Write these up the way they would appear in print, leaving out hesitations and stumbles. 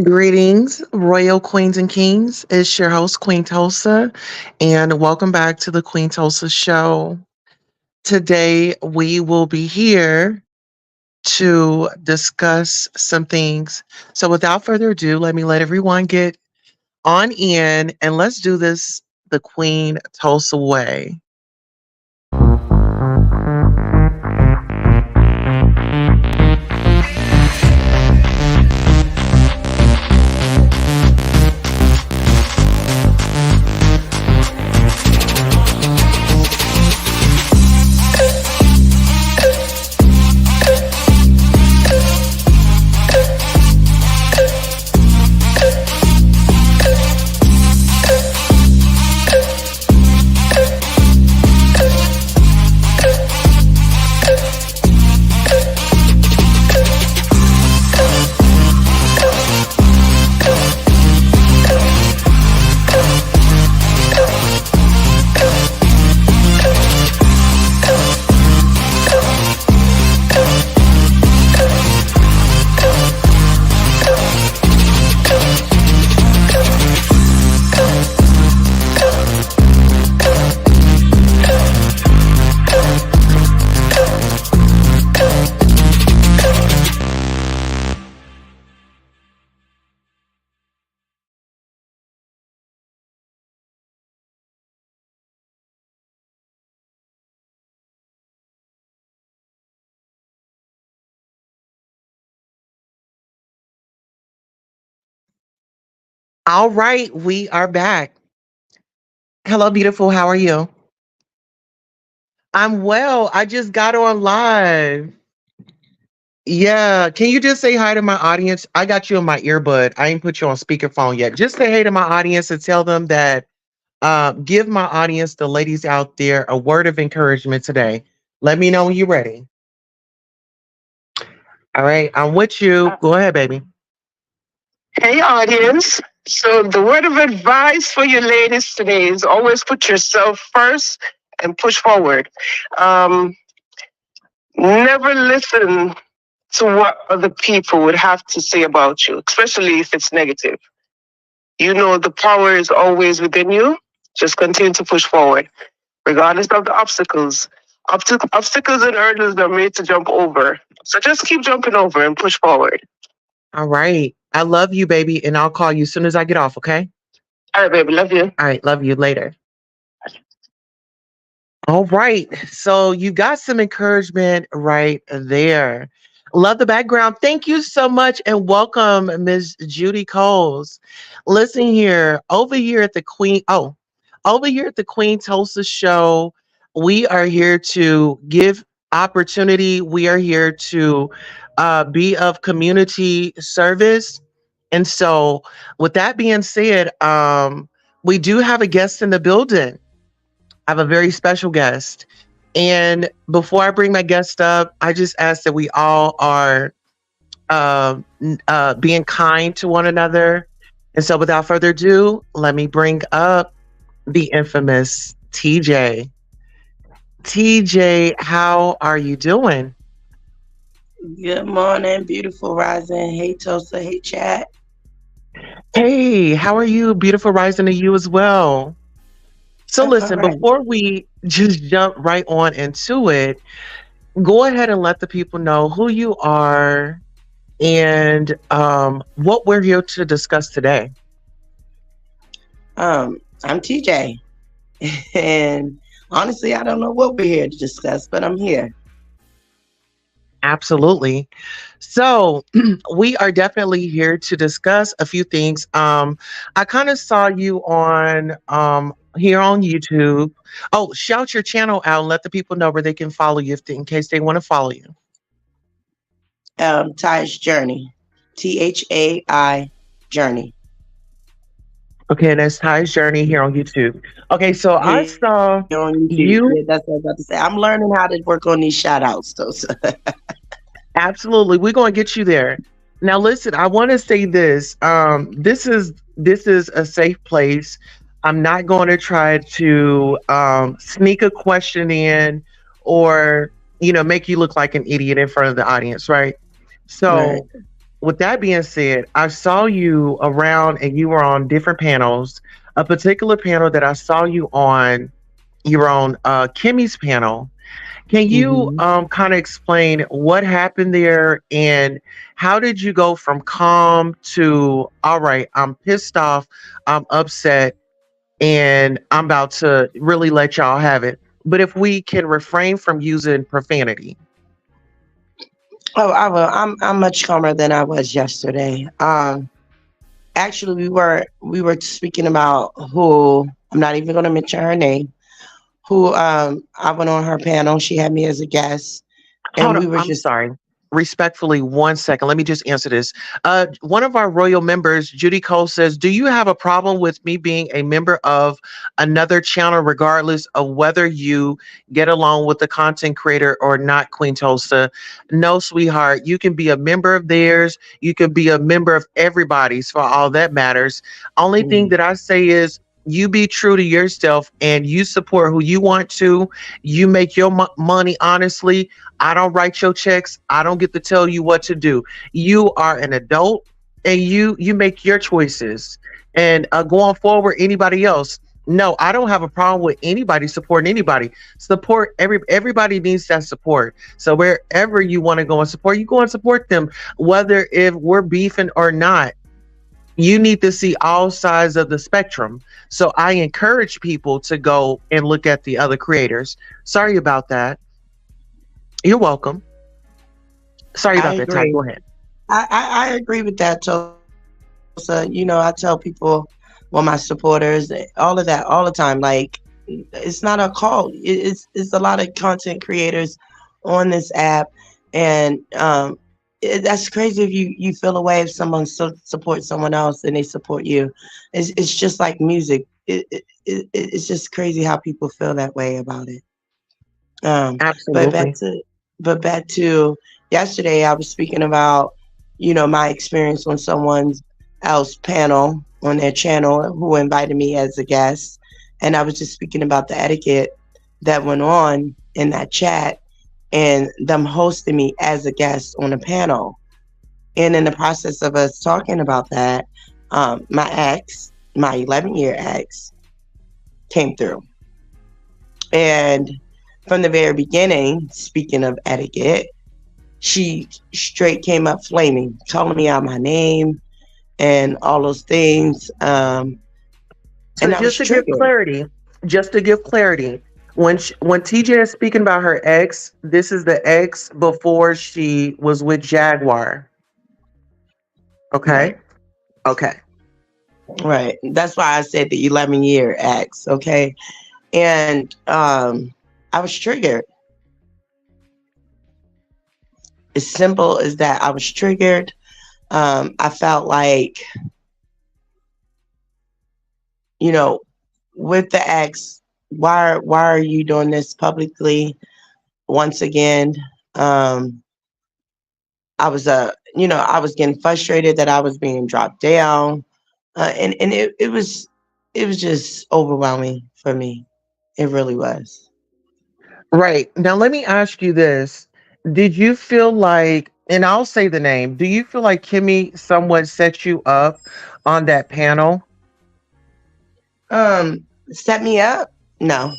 Greetings, Royal Queens and Kings. It's your host, Queen Tulsa, and welcome back to the Queen Tulsa Show. Today, we will be here to discuss some things. So, without further ado, let me let everyone get on in and let's do this the Queen Tulsa way. All right, we are back. Hello, beautiful. How are you? I'm well. I just got on live. Yeah. Can you just say hi to my audience? I got you in my earbud. I ain't put you on speakerphone yet. Just say hey to my audience and tell them that give my audience, the ladies out there, a word of encouragement today. Let me know when you're ready. All right. I'm with you. Go ahead, baby. Hey, audience. So, the word of advice for you ladies today is always put yourself first and push forward. Um, Never listen to what other people would have to say about you, especially if it's negative. You know, the power is always within you. Just continue to push forward, regardless of the obstacles. Obstacles and hurdles are made to jump over. So, just keep jumping over and push forward. All right. I love you, baby. And I'll call you as soon as I get off, okay? All right, baby. Love you. All right. Love you later. All right. So you got some encouragement right there. Love the background. Thank you so much and welcome, Ms. Judy Coles. Listen here, over here at the Queen Tulsa Show, we are here to give opportunity. We are here to be of community service. And so, with that being said, we do have a guest in the building. I have a very special guest. And before I bring my guest up, I just ask that we all are being kind to one another. And so, without further ado, let me bring up the infamous TJ. TJ, how are you doing? Good morning, beautiful rising. Hey, Tulsa. Hey, chat. Hey, how are you? Beautiful rising to you as well. So listen, right. before we just jump right on into it, go ahead and let the people know who you are and what we're here to discuss today. I'm TJ, and honestly, I don't know what we're here to discuss, but I'm here. Absolutely. So we are definitely here to discuss a few things. I kind of saw you on here on YouTube. Oh, shout your channel out and let the people know where they can follow you in case they want to follow you. Ty's Journey, THAI Journey. Okay, that's Ty's Journey here on YouTube. Okay, so I saw on YouTube. you. Yeah, that's what I was about to say. I'm learning how to work on these shout outs, though. So. Absolutely, we're going to get you there. Now, listen, I want to say this. This is a safe place. I'm not going to try to sneak a question in or make you look like an idiot in front of the audience, right? So, Right. with that being said, I saw you around and you were on different panels. A particular panel that I saw you on, you were on Kimmy's panel. Can you Hmm. kind of explain what happened there and how did you go from calm to, all right, I'm pissed off, I'm upset, and I'm about to really let y'all have it? But if we can refrain from using profanity. Oh, I will. I'm much calmer than I was yesterday. Actually, we were speaking about who, I'm not even going to mention her name. Who I went on her panel. She had me as a guest, Hold and on, we were I'm just. sorry. Respectfully, 1 second. Let me just answer this. One of our royal members, Judy Cole, says, "Do you have a problem with me being a member of another channel, regardless of whether you get along with the content creator or not?" Queen Tulsa, no, sweetheart. You can be a member of theirs. You can be a member of everybody's, for all that matters. Only thing Mm, that I say is, you be true to yourself and you support who you want to. You make your money honestly. I don't write your checks. I don't get to tell you what to do. You are an adult and you make your choices. And going forward, anybody else. No, I don't have a problem with anybody supporting anybody. Support everybody needs that support. So wherever you want to go and support, you go and support them, whether if we're beefing or not. You need to see all sides of the spectrum. So I encourage people to go and look at the other creators. Sorry about that. You're welcome. Sorry I about that, Ty. agree. Go ahead. I agree with that, Tulsa. I tell people, well, my supporters, all of that, all the time. Like, it's not a cult. It's a lot of content creators on this app, and that's crazy if you feel a way if someone supports someone else and they support you. It's just like music. It's just crazy how people feel that way about it. But back Absolutely. to yesterday, I was speaking about, my experience on someone's else panel on their channel who invited me as a guest, and I was just speaking about the etiquette that went on in that chat and them hosting me as a guest on a panel. And in the process of us talking about that, my 11-year ex, came through. And from the very beginning, speaking of etiquette, she straight came up flaming, calling me out my name and all those things. So And I was just to give triggered. clarity, just to give clarity, when TJ is speaking about her ex, this is the ex before she was with Jaguar. Okay. Right. Okay. Right. That's why I said the 11-year ex. Okay. And I was triggered. As simple as that. I was triggered. I felt like, you know, with the ex, why are you doing this publicly once again? Um, I was getting frustrated that I was being dropped down, and it was just overwhelming for me. It really was. Right. Now let me ask you this. Did you feel like, and I'll say the name, do you feel like Kimmy somewhat set you up on that panel? Set me up? No,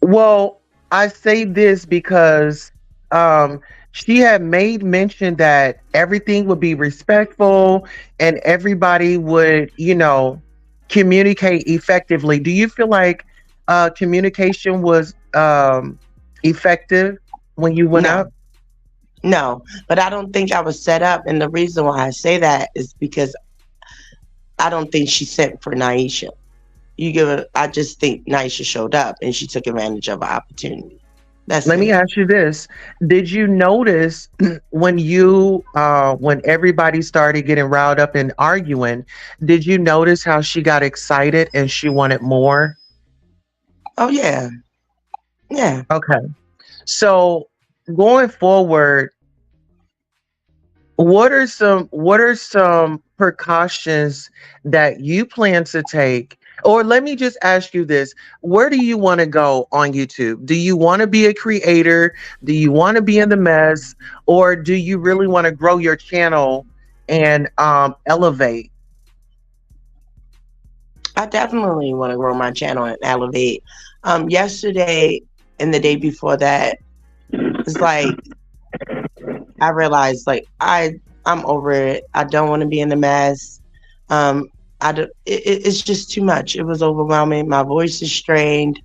Well, I say this because um, she had made mention that everything would be respectful and everybody would, communicate effectively. Do you feel like communication was effective when you went no, up? no. But I don't think I was set up, and the reason why I say that is because I don't think she sent for Naisha. I just think Naisha showed up and she took advantage of an opportunity. That's Let me it. ask you this. Did you notice when everybody started getting riled up and arguing, did you notice how she got excited and she wanted more? Oh yeah, yeah. Okay. So going forward, what are some precautions that you plan to take? Or let me just ask you this. Where do you want to go on YouTube? Do you want to be a creator? Do you want to be in the mess? Or do you really want to grow your channel and elevate? I definitely want to grow my channel and elevate. Yesterday and the day before that, it's like I realized like I'm over it. I don't want to be in the mess. Um, it's just too much. It was overwhelming. My voice is strained.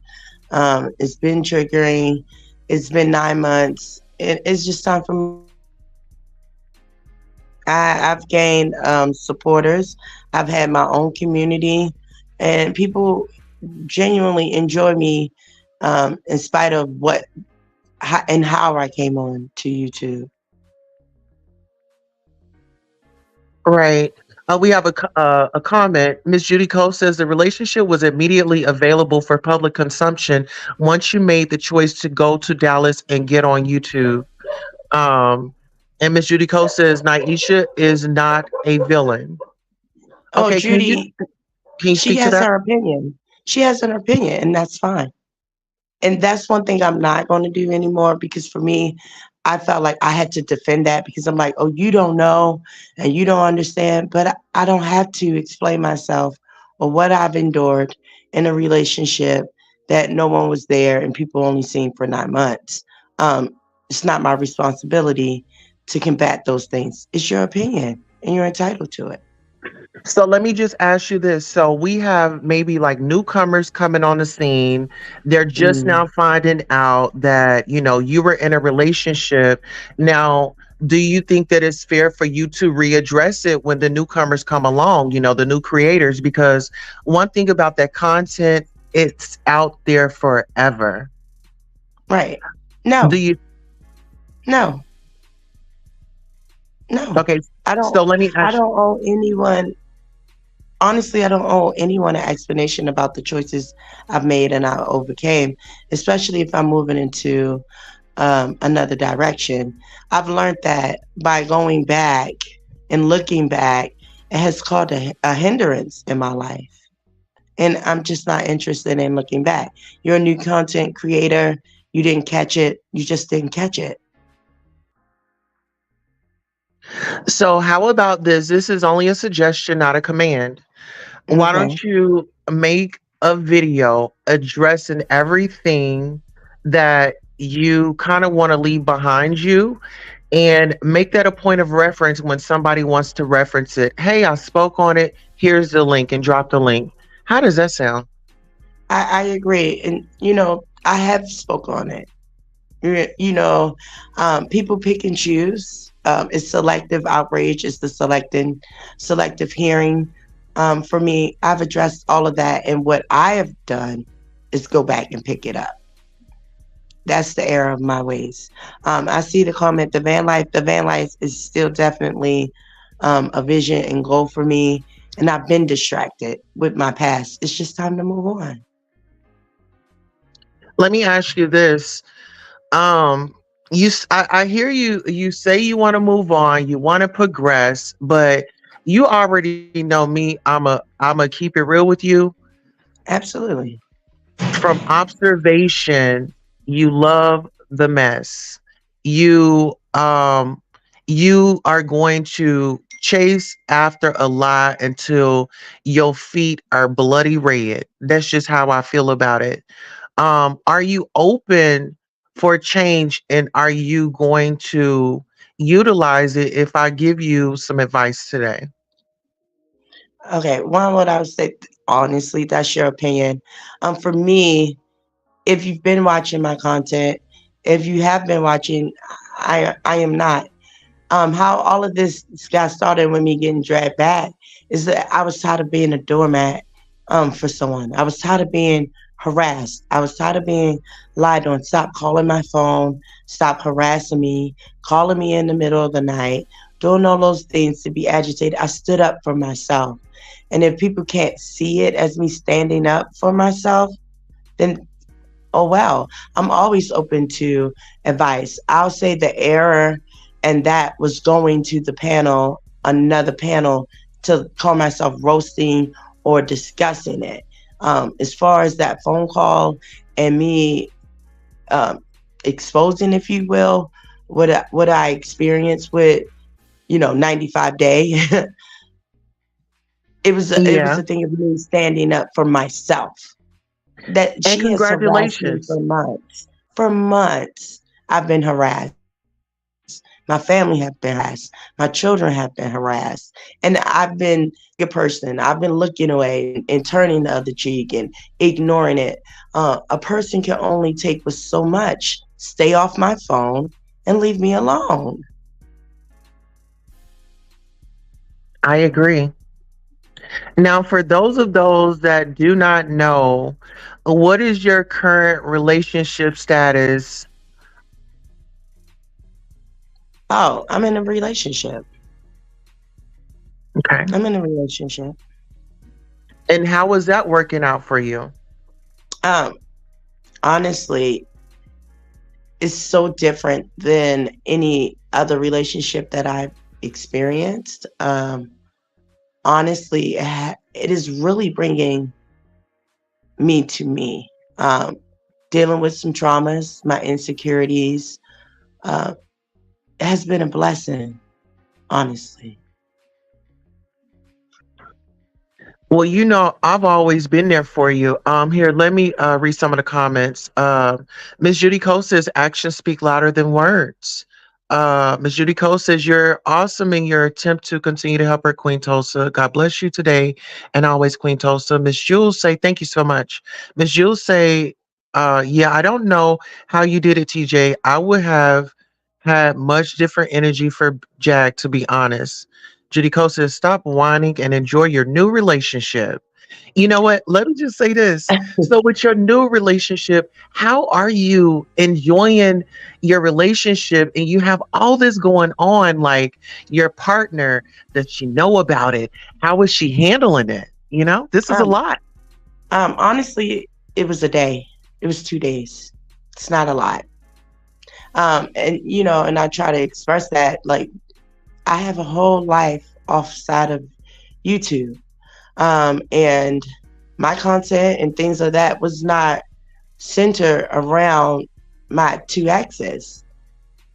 It's been triggering. It's been 9 months. It's just time for me to move on. I've gained supporters. I've had my own community, and people genuinely enjoy me in spite of and how I came on to YouTube. Right. We have a comment. Miss Judy Cole says the relationship was immediately available for public consumption once you made the choice to go to Dallas and get on YouTube. Um, and Miss Judy Cole says Naisha is not a villain. Oh, Okay, Judy, can you she speak to has that? her opinion. She has an opinion, and that's fine. And that's one thing I'm not going to do anymore because for me, I felt like I had to defend that because I'm like, oh, you don't know and you don't understand. But I don't have to explain myself or what I've endured in a relationship that no one was there and people only seen for 9 months. Um, it's not my responsibility to combat those things. It's your opinion and you're entitled to it. So let me just ask you this. So we have maybe like newcomers coming on the scene. They're just Mm, now finding out that, you were in a relationship. Now, do you think that it's fair for you to readdress it when the newcomers come along, the new creators? Because one thing about that content, it's out there forever. right. Do No, you no, no. okay, I don't so let me I ask. don't owe anyone honestly, I don't owe anyone an explanation about the choices I've made and I overcame, especially if I'm moving into another direction. I've learned that by going back and looking back, it has caused a hindrance in my life. And I'm just not interested in looking back. You're a new content creator. You didn't catch it. You just didn't catch it. So how about this? This is only a suggestion, not a command. Why Okay. don't you make a video addressing everything that you kind of want to leave behind you and make that a point of reference when somebody wants to reference it? Hey, I spoke on it. Here's the link, and drop the link. How does that sound? I agree. And, I have spoke on it. People pick and choose. It's selective outrage. It's the selective hearing. For me, I've addressed all of that, and what I have done is go back and pick it up. That's the error of my ways. I see the comment, the van life. The van life is still definitely a vision and goal for me, and I've been distracted with my past. It's just time to move on. Let me ask you this. Um, I hear you. You say you want to move on, you want to progress, but you already know me. I'm a keep it real with you. Absolutely. From observation, you love the mess. You are going to chase after a lie until your feet are bloody red. That's just how I feel about it. Are you open for change, and are you going to utilize it if I give you some advice today? Okay, one, what I would say, honestly, that's your opinion. For me, if you've been watching my content, if you have been watching, I am not. How all of this got started with me getting dragged back is that I was tired of being a doormat for someone. I was tired of being harassed. I was tired of being lied on. Stop calling my phone. Stop harassing me. Calling me in the middle of the night. Doing all those things to be agitated. I stood up for myself. And if people can't see it as me standing up for myself, then oh well, I'm always open to advice. I'll say the error and that was going to the panel, another panel, to call myself roasting or discussing it. As far as that phone call and me um, exposing, if you will, what I experienced with 95 day. It was Yeah. a thing of me standing up for myself. That And she has harassed me congratulations. for months. For months, I've been harassed. My family have been harassed. My children have been harassed. And I've been a person. I've been looking away and turning the other cheek and ignoring it. A person can only take with so much. Stay off my phone and leave me alone. I agree. Now, for those that do not know, what is your current relationship status? Oh, I'm in a relationship. Okay. I'm in a relationship. And how is that working out for you? Um, Honestly, it's so different than any other relationship that I've experienced. Honestly, it is really bringing me to me. Dealing with some traumas, my insecurities, uh, has been a blessing, honestly. Well, I've always been there for you. Here, let me read some of the comments. Ms. Judy Cole says, "Actions speak louder than words." Ms. Judy Cole says, "You're awesome in your attempt to continue to help her, Queen Tulsa. God bless you today and always, Queen Tulsa." Miss Jules say, "Thank you so much." Miss Jules say, "Yeah, I don't know how you did it, TJ. I would have had much different energy for Jack, to be honest." Judy Cole says, "Stop whining and enjoy your new relationship." You know what? Let me just say this. So, with your new relationship, how are you enjoying your relationship? And you have all this going on, like your partner, does she know about it? How is she handling it? This is a Um, lot. Honestly, it was a day. It was 2 days. It's not a lot. And I try to express that, like, I have a whole life offside of YouTube. And my content and things like that was not centered around my two exes.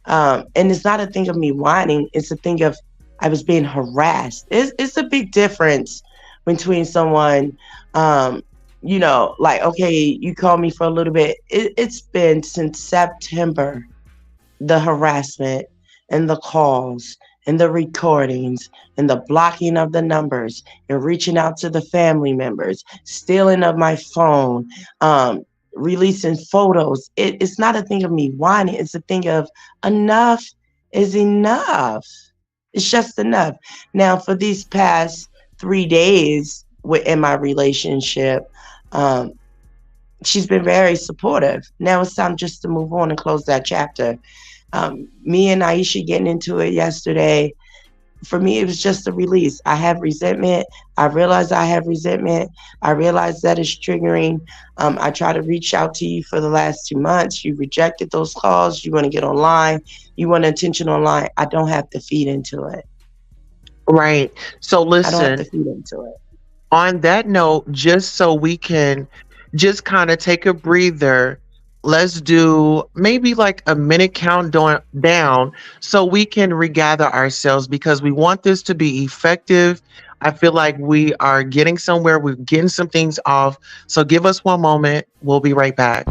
And it's not a thing of me whining. It's a thing of I was being harassed. It's a big difference between someone, like, okay, you called me for a little bit. It's been since September, the harassment and the calls and the recordings and the blocking of the numbers and reaching out to the family members, stealing of my phone, releasing photos. It's not a thing of me whining. It's a thing of enough is enough. It's just enough. Now, for these past 3 days in my relationship, um, she's been very supportive. Now it's time just to move on and close that chapter. Me and Aisha getting into it yesterday, for me, it was just a release. I have resentment. I realize I have resentment. I realize that is triggering. I try to reach out to you for the last 2 months. You rejected those calls. You want to get online. You want attention online. I don't have to feed into it. Right. So, I don't have to listen, feed into it. on that note, just so we can just kind of take a breather, let's do maybe like a minute down so we can regather ourselves because we want this to be effective. I feel like we are getting somewhere, we're getting some things off. So give us one moment. We'll be right back.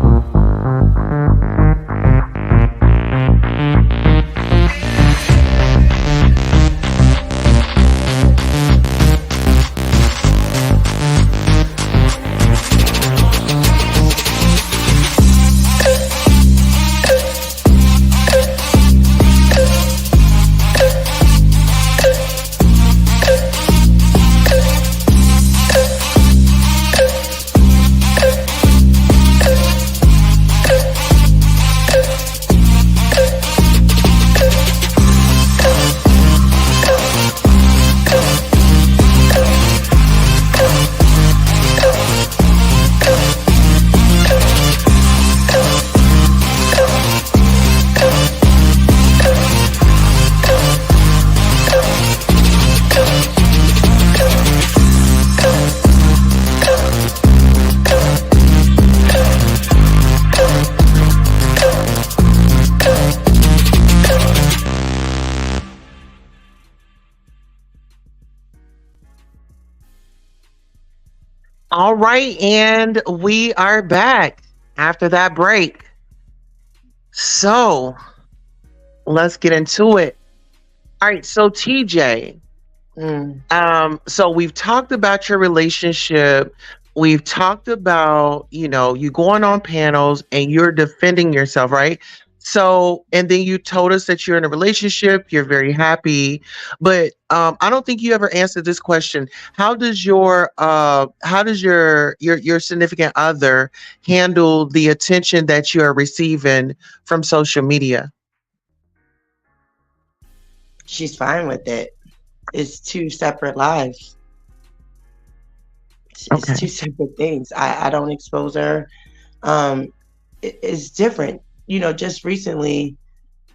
All right, and we are back after that break. So let's get into it. All right, so TJ, Mm. so we've talked about your relationship. We've talked about, you going on panels and you're defending yourself, right? So, and then you told us that you're in a relationship, you're very happy, but I don't think you ever answered this question. How does your significant other handle the attention that you are receiving from social media? She's fine with it. It's two separate lives. It's Okay. two separate things. I don't expose her. Um, it's different. Just recently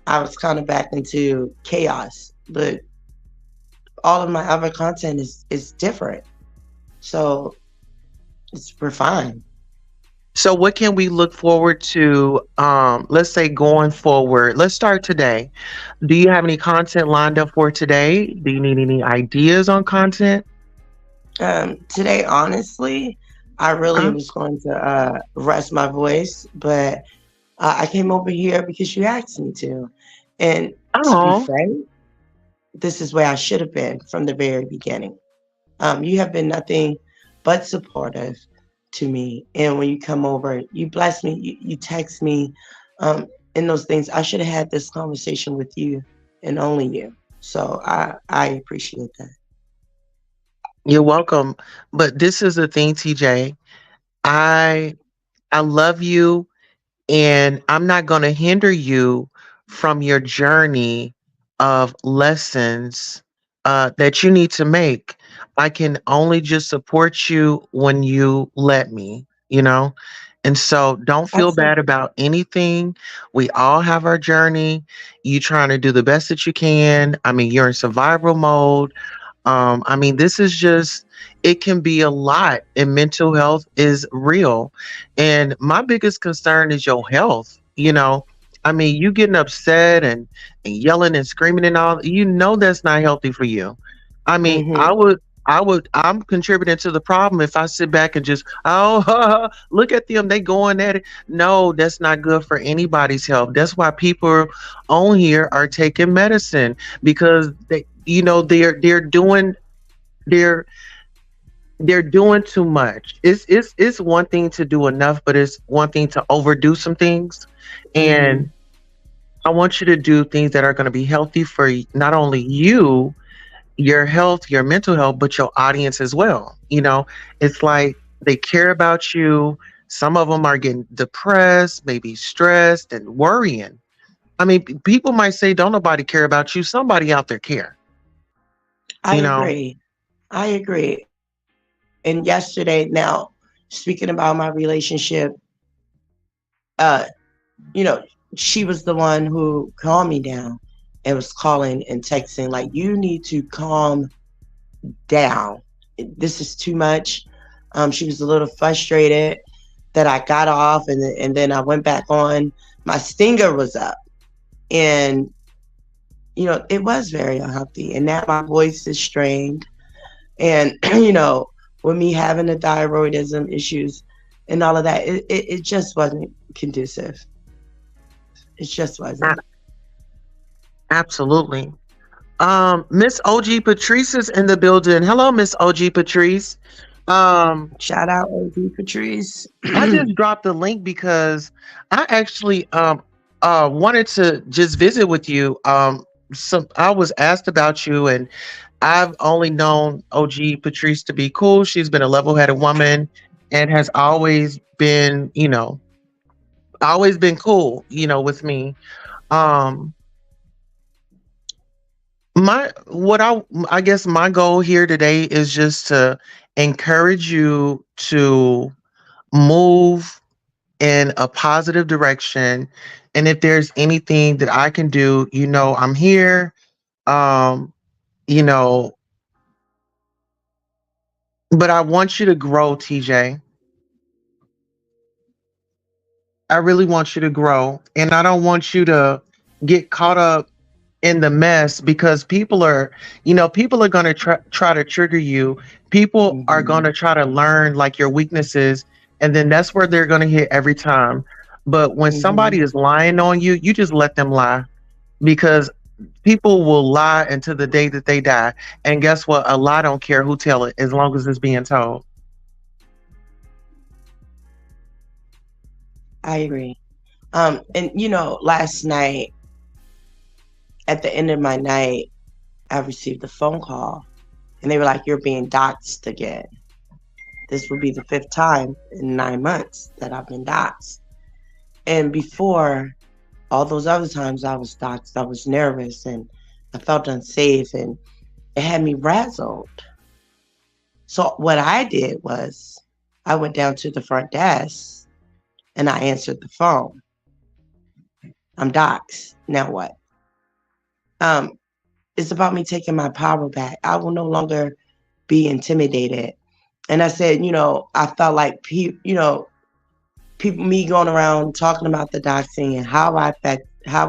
I was kind of back into chaos, but all of my other content is different. So we're fine. So what can we look forward to, let's say going forward? Let's start today. Do you have any content lined up for today? Do you need any ideas on content? Today, honestly, I really Uh, was going to rest my voice, but I came over here because you asked me to. And to be oh, frank, this is where I should have been from the very beginning. You have been nothing but supportive to me. And when you come over, you bless me, you text me, and those things. I should have had this conversation with you and only you. So I appreciate that. you're welcome. But this is the thing, TJ. I I love you, and I'm not going to hinder you from your journey of lessons that you need to make. I can only just support you when you let me, you know? And so don't feel That's bad about anything. We all have our journey. You trying to do the best that you can. I mean, you're in survival mode. I mean, this is just, it can be a lot, and mental health is real. And my biggest concern is your health. I mean, you getting upset and yelling and screaming and all, that's not healthy for you. I mean, hmm I'm contributing to the problem if I sit back and just, oh, look at them, they going at it. No, that's not good for anybody's health. That's why people on here are taking medicine, because they're they're doing too much. It's one thing to do enough, but it's one thing to overdo some things. And hmm I want you to do things that are going to be healthy for not only you, your health, your mental health, but your audience as well. It's like they care about you. Some of them are getting depressed, maybe stressed and worrying. I mean, people might say, don't nobody care about you. Somebody out there care, I you know? agree. I agree. And yesterday, now speaking about my relationship, uh, you know, she was the one who calmed me down and was calling and texting like, "You need to calm down. This is too much." She was a little frustrated that I got off and then I went back on. My stinger was up, and it was very unhealthy. And now my voice is strained, and with me having the thyroidism issues and all of that, it just wasn't conducive. It just wasn't. A- Absolutely. Miss OG Patrice is in the building. Hello, Miss OG Patrice. Um, Shout out OG Patrice. I just dropped the link because I actually wanted to just visit with you. I was asked about you, and I've only known OG Patrice to be cool. She's been a level-headed woman and has always been cool, with me. Um, I guess my goal here today is just to encourage you to move in a positive direction. And if there's anything that I can do, I'm here. Um, you know, but I want you to grow, TJ. I really want you to grow. And I don't want you to get caught up. in the mess because people are going to try to trigger you. People are going Hmm. to try to learn like your weaknesses, and then that's where they're going to hit every time. But when somebody Hmm. is lying on you, you just let them lie, because people will lie until the day that they die. And guess what? A lie don't care who tell it as long as it's being told. I agree. And last night at the end of my night, I received a phone call, and they were like, "You're being doxxed again." This would be the fifth time in 9 months that I've been doxxed. And before all those other times I was doxxed, I was nervous and I felt unsafe, and it had me frazzled. So what I did was I went down to the front desk and I answered the phone. I'm doxxed. Now what? Um, it's about me taking my power back. I will no longer be intimidated. And I said, I felt like people, me going around talking about the doxing and how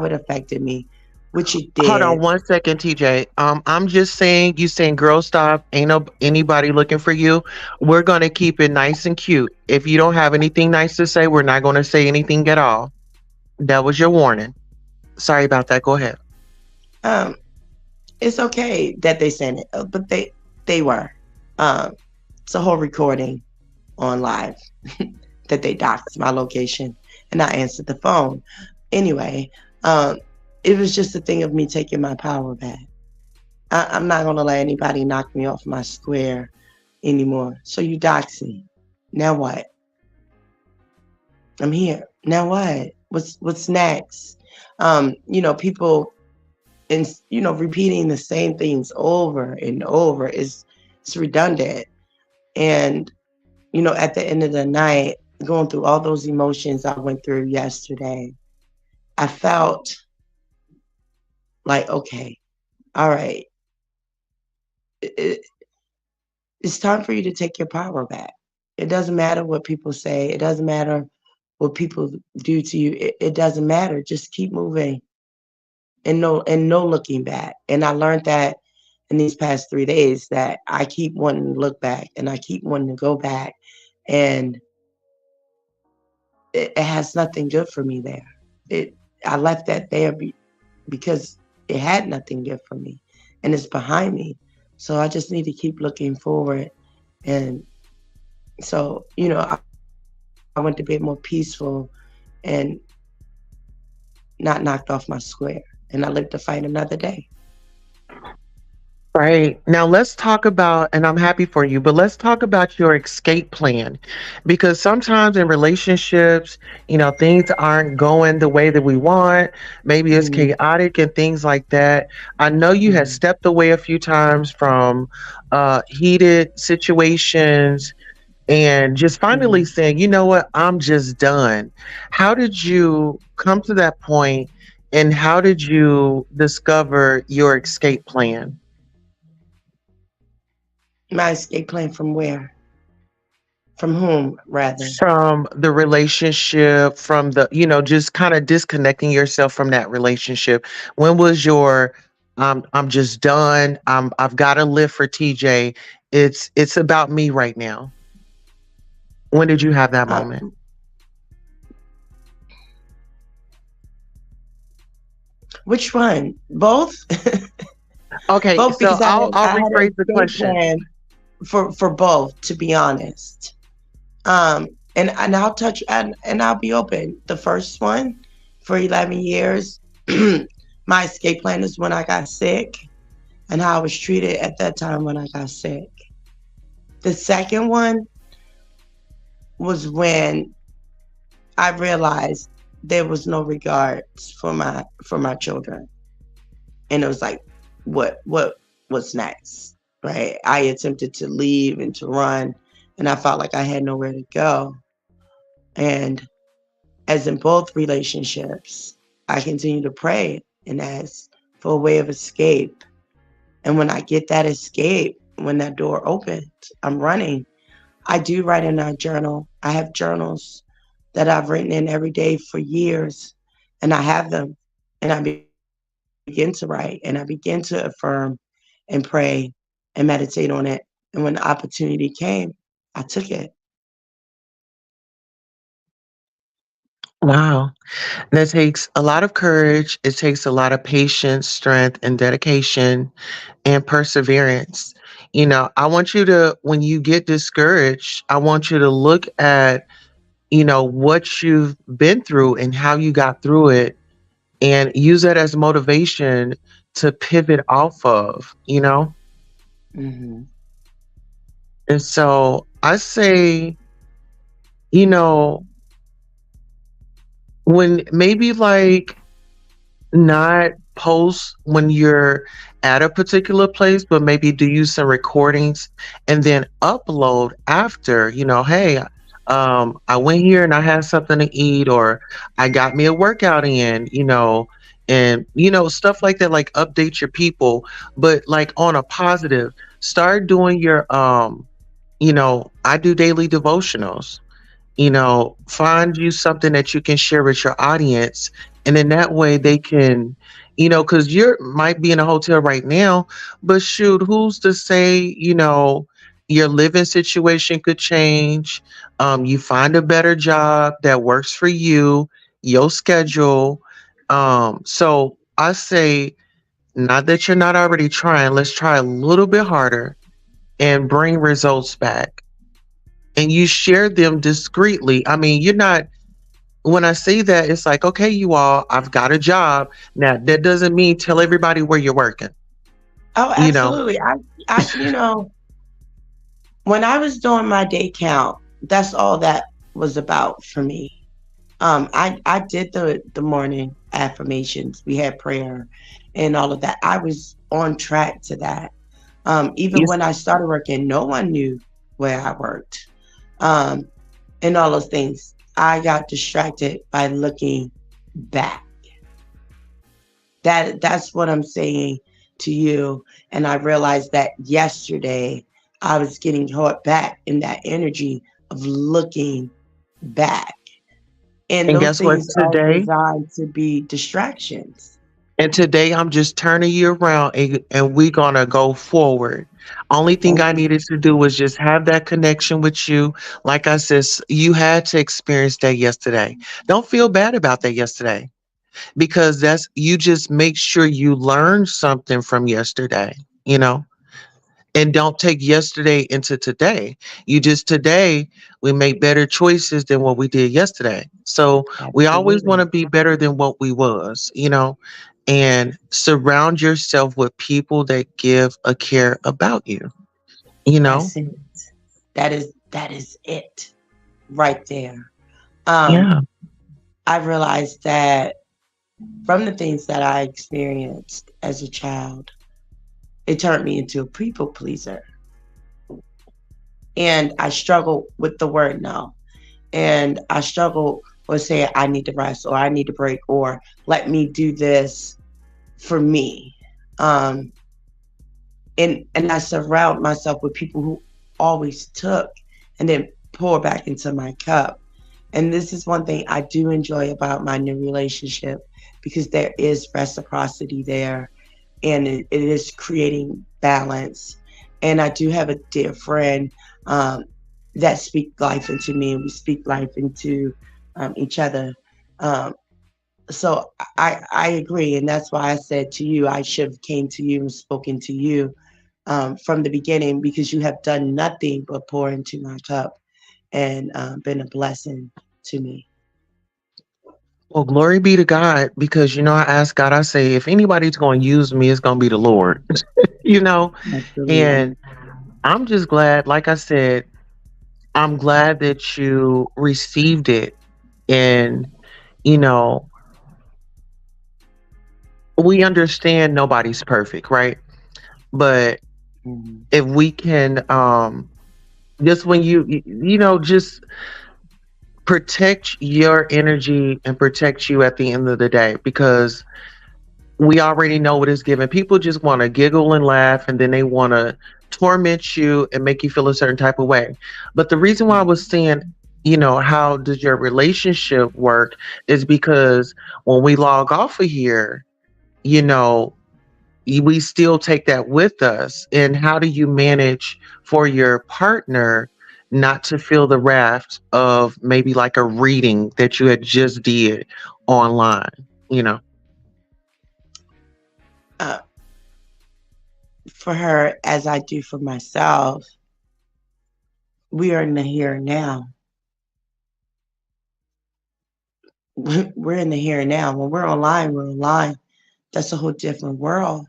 it affected me, which it Hold on did. 1 second, TJ. I'm just saying, you saying girl stop, ain't no anybody looking for you. We're gonna keep it nice and cute. If you don't have anything nice to say, we're not gonna say anything at all. That was your warning. Sorry about that. Go ahead. Um, it's okay that they sent it, but they were. Um, it's a whole recording on live that they doxed my location, and I answered the phone. Anyway, um, it was just a thing of me taking my power back. I'm not gonna let anybody knock me off my square anymore. So you dox me. Now what? I'm here. Now what? What's next? People and repeating the same things over and over is it's redundant. And at the end of the night, going through all those emotions I went through yesterday, I felt like, okay, all right, it, it's time for you to take your power back. It doesn't matter what people say. It doesn't matter what people do to you. It doesn't matter. Just keep moving and no looking back. And I learned that in these past 3 days that I keep wanting to look back and I keep wanting to go back, and it has nothing good for me there. It I left that there because it had nothing good for me, and it's behind me. So I just need to keep looking forward. And so I went to bed more peaceful and not knocked off my square, and I lived to fight another day. Right. Now let's talk about, and I'm happy for you, but let's talk about your escape plan. Because sometimes in relationships, things aren't going the way that we want. Maybe it's Mm-hmm. chaotic and things like that. I know you had Mm-hmm. stepped away a few times from heated situations and just finally Mm-hmm. saying, you know what, I'm just done. How did you come to that point, and how did you discover your escape plan? My escape plan from where? From whom, rather? From the relationship, from the, just kind of disconnecting yourself from that relationship. When was your I'm just done. I've got to live for TJ. It's about me right now. When did you have that Uh, moment? which one? Both? Okay, Both, so because I'll I had an rephrase the escape question. plan for both, to be honest. And I'll touch and I'll be open. The first one for 11 years, my escape plan is when I got sick and how I was treated at that time when I got sick. The second one was when I realized there was no regards for my children, and it was like, what's next, right? I attempted to leave and to run, and I felt like I had nowhere to go. And as in both relationships, I continue to pray and ask for a way of escape. And when I get that escape, when that door opens, I'm running. I do write in a journal. I have journals that I've written in every day for years, and I have them, and I begin to write. begin to write and I began to affirm and pray and meditate on it. And when the opportunity came, I took it. Wow. That takes a lot of courage. It takes a lot of patience, strength, and dedication and perseverance. I want you to, when you get discouraged, I want you to look at, what you've been through and how you got through it and use that as motivation to pivot off of. Hmm. And so I say, you know, when maybe like not post when you're at a particular place, but maybe do you some recordings and then upload after, hey, I went here and I had something to eat, or I got me a workout in, and stuff like that, like update your people, but like on a positive, start doing your I do daily devotionals. Find you something that you can share with your audience. And then that way they can, because you might be in a hotel right now, but shoot, who's to say, your living situation could change. You find a better job that works for you, your schedule. So I say, not that you're not already trying, let's try a little bit harder and bring results back, and you share them discreetly. I mean, you're not, when I say that, it's like, okay, you all, I've got a job. Now, that doesn't mean tell everybody where you're working, Oh, you know? absolutely. When I was doing my day count, that's all that was about for me. I did the morning affirmations. We had prayer and all of that. I was on track to that. Even Yes. when I started working, no one knew where I worked. Um, and all those things. I got distracted by looking back. That's what I'm saying to you. And I realized that yesterday I was getting caught back in that energy of looking back. And And those guess what? things are designed to be distractions. Today I'm just turning you around, and we're going to go forward. Only thing I Okay. needed to do was just have that connection with you. Like I said, you had to experience that yesterday. Don't feel bad about that yesterday, because that's, you just make sure you learn something from yesterday, you know, and don't take yesterday into today. You just, today we make better choices than what we did yesterday. So we always want Absolutely. to be better than what we was, and surround yourself with people that give a care about you, you know? That's it. That is it right there. Um, Yeah. I realized that from the things that I experienced as a child, it turned me into a people pleaser. And I struggled with the word no. And I struggled with saying I need to rest or I need to break or let me do this for me. Um, and I surround myself with people who always took and then pour back into my cup. And this is one thing I do enjoy about my new relationship because there is reciprocity there and it is creating balance. And I do have a dear friend that speak life into me and we speak life into each other. Um, so I agree. And that's why I said to you, I should have came to you and spoken to you from the beginning because you have done nothing but pour into my cup and been a blessing to me. Well, glory be to God, because I ask God, I say, if anybody's going to use me, it's going to be the Lord, you know? Absolutely. And I'm just glad, like I said, I'm glad that you received it. And, you know, we understand nobody's perfect, right? But Mhm. if we can, just when just protect your energy and protect you at the end of the day, because we already know what it's given. People just want to giggle and laugh, and then they want to torment you and make you feel a certain type of way. But the reason why I was saying, how does your relationship work, is because when we log off of here, you know, we still take that with us. And how do you manage for your partner not to feel the raft of maybe like a reading that you had just did online, you know? Uh, for her, as I do for myself, we are in the here and now. We're in the here and now. When we're online, we're online. That's a whole different world.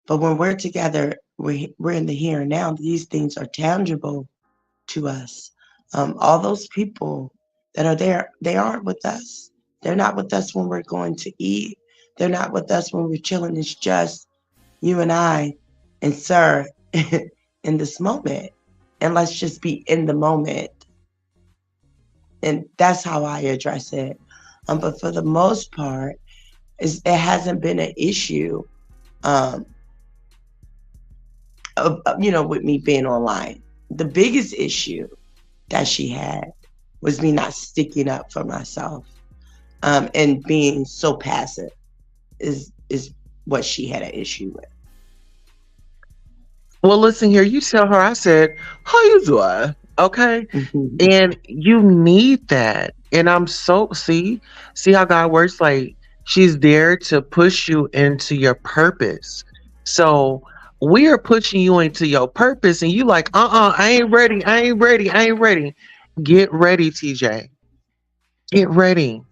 But when we're together, we're in the here and now. These things are tangible to us. All those people that are there, they aren't with us. They're not with us when we're going to eat. They're not with us when we're chilling. It's just you and I and Sir in this moment. And let's just be in the moment. And that's how I address it. But for the most part, it hasn't been an issue um, with me being online. The biggest issue that she had was me not sticking up for myself and being so passive is what she had an issue with. Well, listen here, you tell her I said, how you doing? Okay. And you need that. And I'm so see how God works. Like she's there to push you into your purpose. So we are pushing you into your purpose, and you like, I ain't ready. I ain't ready. I ain't ready. Get ready, TJ. Get ready.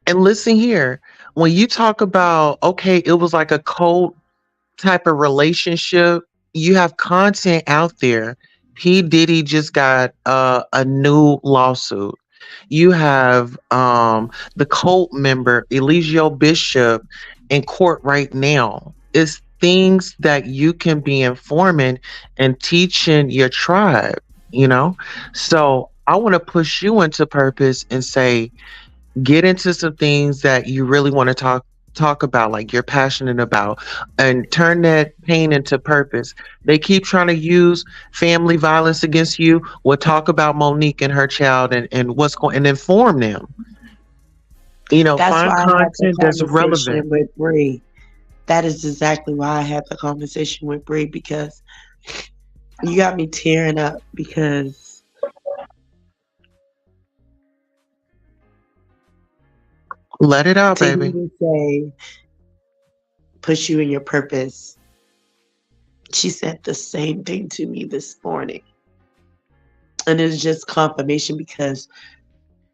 And listen here. When you talk about, okay, it was like a cold type of relationship, you have content out there. P. Diddy just got a new lawsuit. You have the cult member Eligio Bishop in court right now. It's things that you can be informing and teaching your tribe, you know? So I want to push you into purpose and say, get into some things that you really want to talk about, like you're passionate about, and turn that pain into purpose. They keep trying to use family violence against you. We'll talk about Monique and her child, and what's going, and inform them. That's Find why I had the content that's relevant. conversation with Bree. That is exactly why I had the conversation with Bree, because you got me tearing up, because Let it out, to hear baby. you say push you in your purpose, she said the same thing to me this morning. And it's just confirmation, because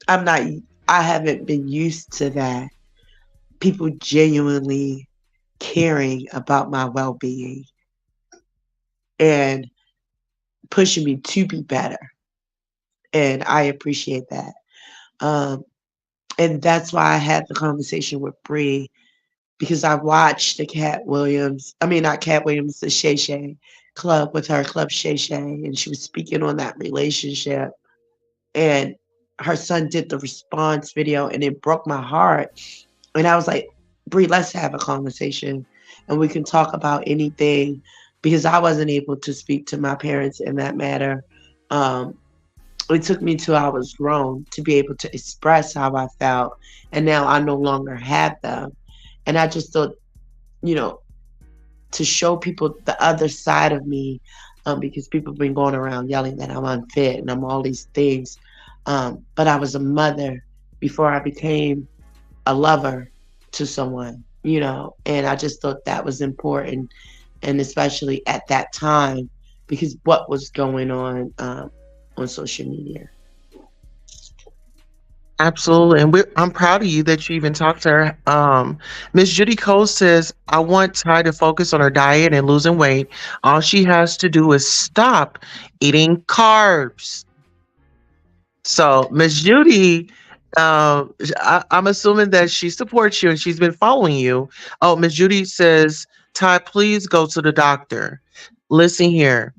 I'm not I haven't been used to that. People genuinely caring about my well-being and pushing me to be better. And I appreciate that. Um, and that's why I had the conversation with Bree, because I watched the not Cat Williams, the Shay Shay Club with her, Club Shay Shay, and she was speaking on that relationship. And her son did the response video, and it broke my heart. And I was like, Bree, let's have a conversation and we can talk about anything, because I wasn't able to speak to my parents in that matter. Um, it took me till I was grown to be able to express how I felt. And now I no longer have them. And I just thought, you know, to show people the other side of me, because people have been going around yelling that I'm unfit and I'm all these things. But I was a mother before I became a lover to someone, and I just thought that was important. And especially at that time, because what was going on social media. Absolutely. And I'm proud of you that you even talked to her. Miss Judy Cole says, I want Ty to focus on her diet and losing weight. All she has to do is stop eating carbs. So, Miss Judy, I'm assuming that she supports you and she's been following you. Oh, Miss Judy says, Ty, please go to the doctor. Listen here.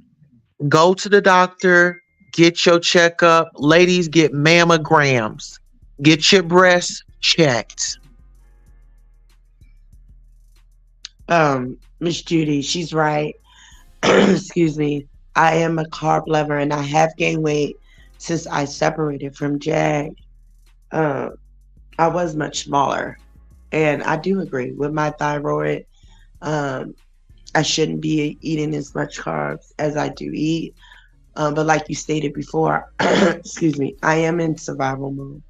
Go to the doctor, get your checkup. Ladies, get mammograms. Get your breasts checked. Miss Judy, she's right. Excuse me. I am a carb lover, and I have gained weight since I separated from Jag. I was much smaller, And I do agree with my thyroid. Um, I shouldn't be eating as much carbs as I do eat. But like you stated before, excuse me, I am in survival mode.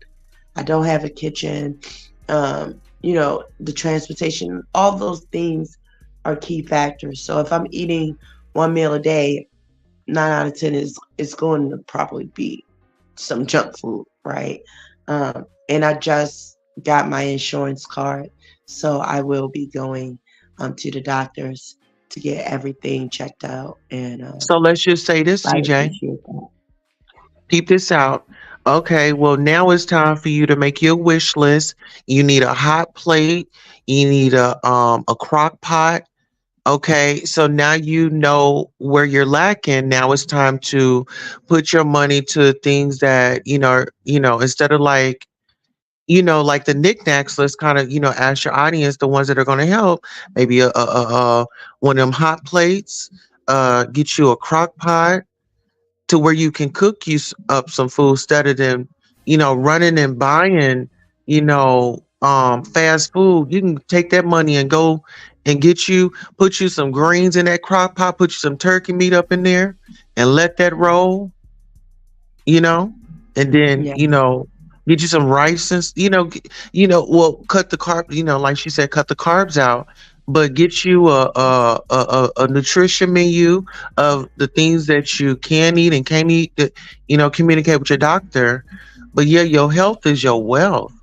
I don't have a kitchen. The transportation, all those things are key factors. So if I'm eating one meal a day, 9 out of 10 is going to probably be some junk food, right? And I just got my insurance card, so I will be going to the doctors to get everything checked out, and So let's just say this, I TJ. appreciate that. Keep this out. Okay, well, now it's time for you to make your wish list. You need a hot plate. You need a crock pot. Okay, so now you know where you're lacking. Now it's time to put your money to things that instead of like the knickknacks. Let's kind of ask your audience the ones that are going to help. Maybe one of them hot plates. Get you a crock pot to where you can cook up some food instead of them, running and buying, fast food. You can take that money and go and put you some greens in that crock pot, put you some turkey meat up in there and let that roll, you know, and then, Yeah, get you some rice and, well, cut the carb, like she said, cut the carbs out, but get you a nutrition menu of the things that you can eat and can't eat that, communicate with your doctor. But yeah, your health is your wealth.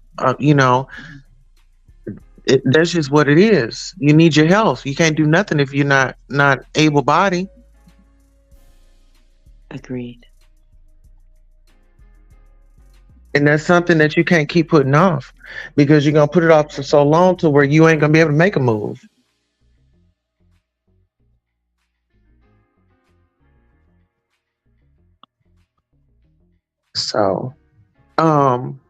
That's just what it is. You need your health. You can't do nothing if you're not able body. agreed. And that's something that you can't keep putting off because you're gonna put it off for so long to where you ain't gonna be able to make a move. So, um,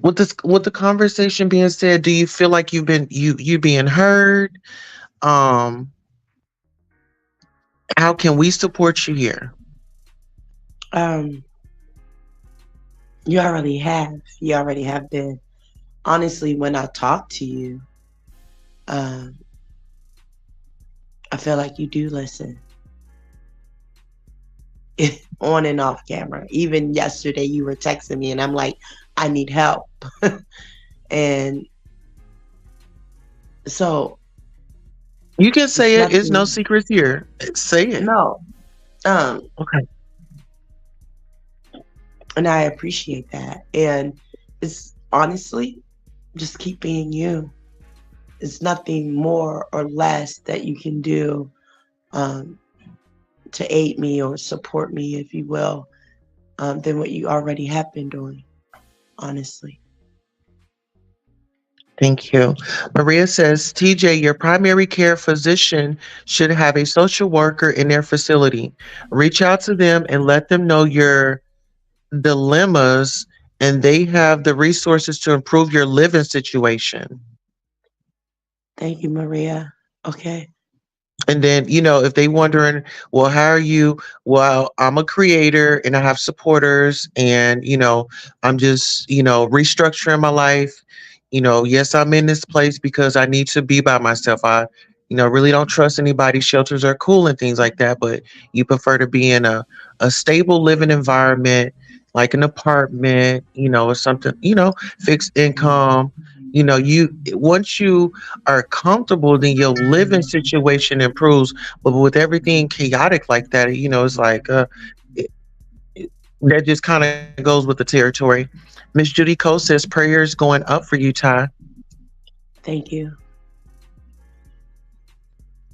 with the conversation being said, do you feel like you being heard? Um, how can we support you here? Um, you already have. You already have been. Honestly, when I talk to you, um, I feel like you do listen on and off camera. Even yesterday, you were texting me, and I'm like, I need help. And so You can it's say it. It's no nothing. secrets here. Say it. No. Um, Okay. and I appreciate that. And it's honestly just keep being you. It's nothing more or less that you can do um, to aid me or support me, if you will, than what you already have been doing, honestly. Thank you. Maria says, TJ, your primary care physician should have a social worker in their facility. Reach out to them and let them know your dilemmas, and they have the resources to improve your living situation. Thank you, Maria. Okay. And then, if they wondering, well, how are you? Well, I'm a creator and I have supporters and, I'm just, restructuring my life. Yes, I'm in this place because I need to be by myself. I, really don't trust anybody. Shelters are cool and things like that, but you prefer to be in a stable living environment, like an apartment, or something, fixed income. You once you are comfortable, then your living situation improves. But with everything chaotic like that, it's like it, that just kind of goes with the territory. Miss Judy Cole says prayers going up for you, Ty. Thank you.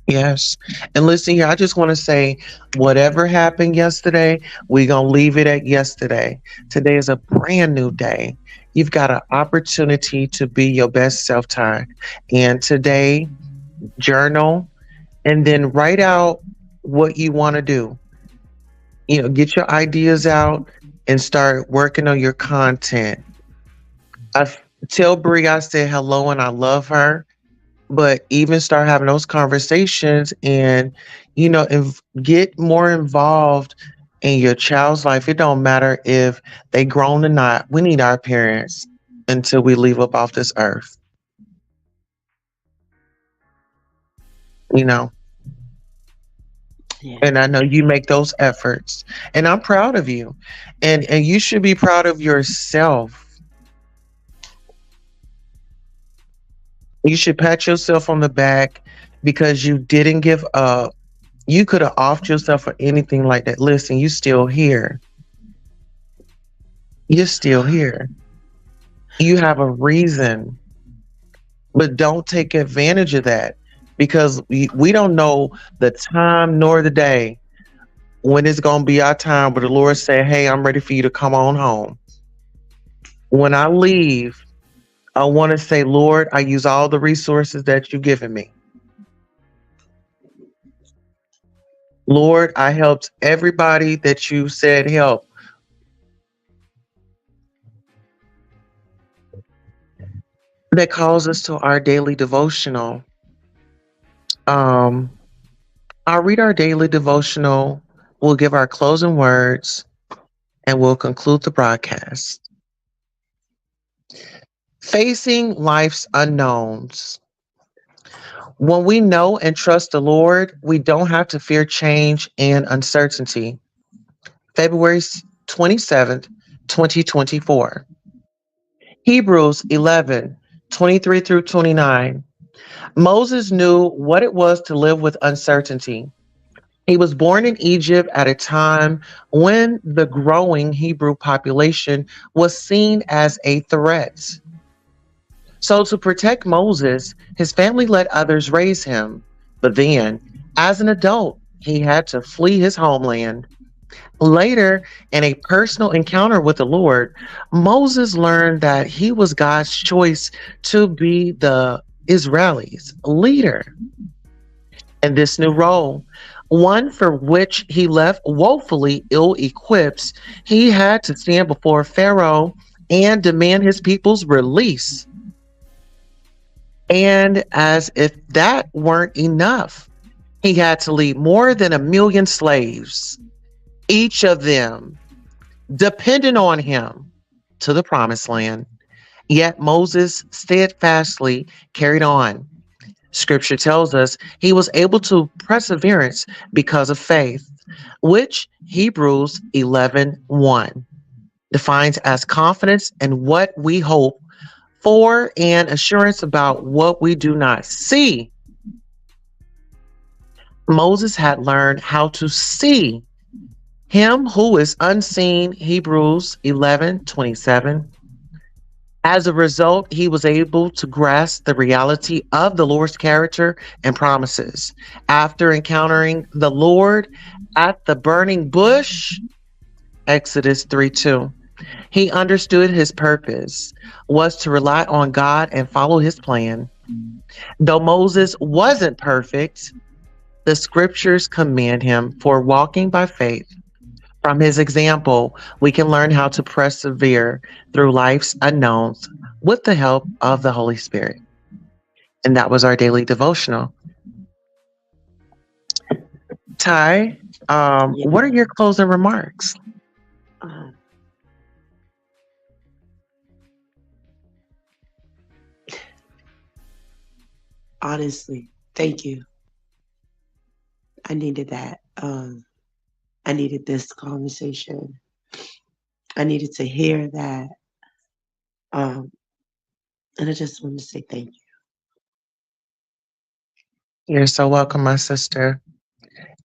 Yes. And listen here, I just want to say whatever happened yesterday, we're going to leave it at yesterday. Today is a brand new day. You've got an opportunity to be your best self, Ty. And today, journal and then write out what you want to do. Get your ideas out and start working on your content. Tell Brie I said hello and I love her, but even start having those conversations and, get more involved in your child's life. It don't matter if they grown or not. We need our parents. until we leave up off this earth. You know, Yeah. and I know you make those efforts, and I'm proud of you, and you should be proud of yourself. You should pat yourself on the back because you didn't give up. You could have offed yourself for anything like that. Listen, you still here. You're still here. You have a reason, but don't take advantage of that because we don't know the time nor the day when it's going to be our time where the Lord say, hey, I'm ready for you to come on home. When I leave, I want to say, Lord, I use all the resources that you've given me. Lord, I helped everybody that you said help. That calls us to our daily devotional. Um, I'll read our daily devotional. We'll give our closing words and we'll conclude the broadcast. Facing life's unknowns. When we know and trust the Lord, we don't have to fear change and uncertainty. February 27th, 2024. Hebrews 11:23 through 29. Moses knew what it was to live with uncertainty. He was born in Egypt at a time when the growing Hebrew population was seen as a threat. So, to protect Moses, his family let others raise him. But then, as an adult, he had to flee his homeland. Later, in a personal encounter with the Lord, Moses learned that he was God's choice to be the Israelis' leader in this new role, one for which he left woefully ill equipped. He had to stand before Pharaoh and demand his people's release. And as if that weren't enough, he had to lead more than 1 million slaves, each of them dependent on him, to the promised land. Yet Moses steadfastly carried on. Scripture tells us he was able to perseverance because of faith, which Hebrews 11:1 defines as confidence in what we hope for and assurance about what we do not see. Moses had learned how to see him who is unseen, Hebrews 11:27. As a result, he was able to grasp the reality of the Lord's character and promises. After encountering the Lord at the burning bush, Exodus 3:2, he understood his purpose was to rely on God and follow his plan. Though Moses wasn't perfect, the scriptures commend him for walking by faith. From his example, we can learn how to persevere through life's unknowns with the help of the Holy Spirit. And that was our daily devotional. Ty, Yeah. what are your closing remarks? Uh, honestly, thank you. I needed that. I needed this conversation. I needed to hear that. And I just wanted to say thank you. You're so welcome, my sister.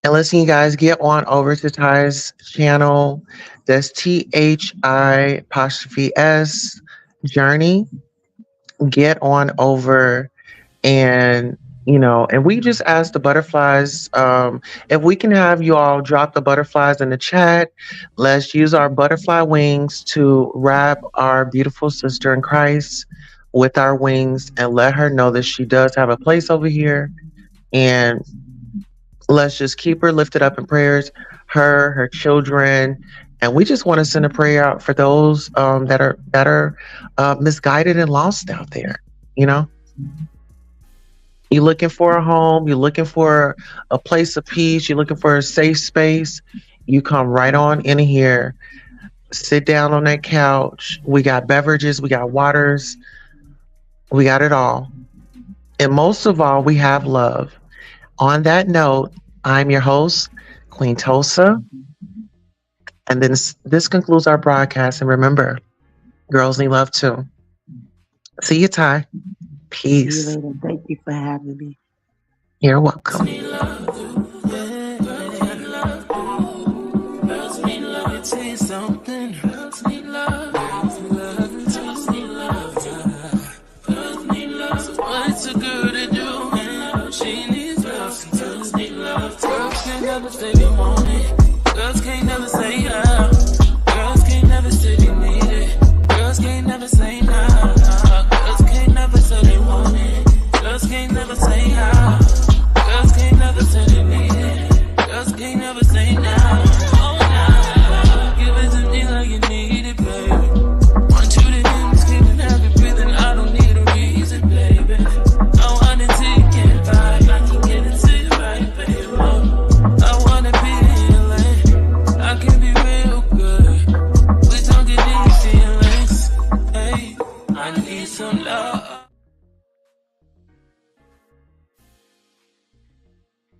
And listen, you guys, get on over to Ty's channel. That's THI' Journey. Get on over and and we just asked the butterflies, if we can have you all drop the butterflies in the chat. Let's use our butterfly wings to wrap our beautiful sister in Christ with our wings and let her know that she does have a place over here. And let's just keep her lifted up in prayers, her children. And we just want to send a prayer out for those that are misguided and lost out there. You're looking for a home, you're looking for a place of peace, you're looking for a safe space, you come right on in here. Sit down on that couch. We got beverages, we got waters, we got it all. And most of all, we have love. On that note, I'm your host, Queen Tulsa. And then this concludes our broadcast. And remember, girls need love too. See you, Ty. See you Peace. later. Thank you for having me. You're welcome.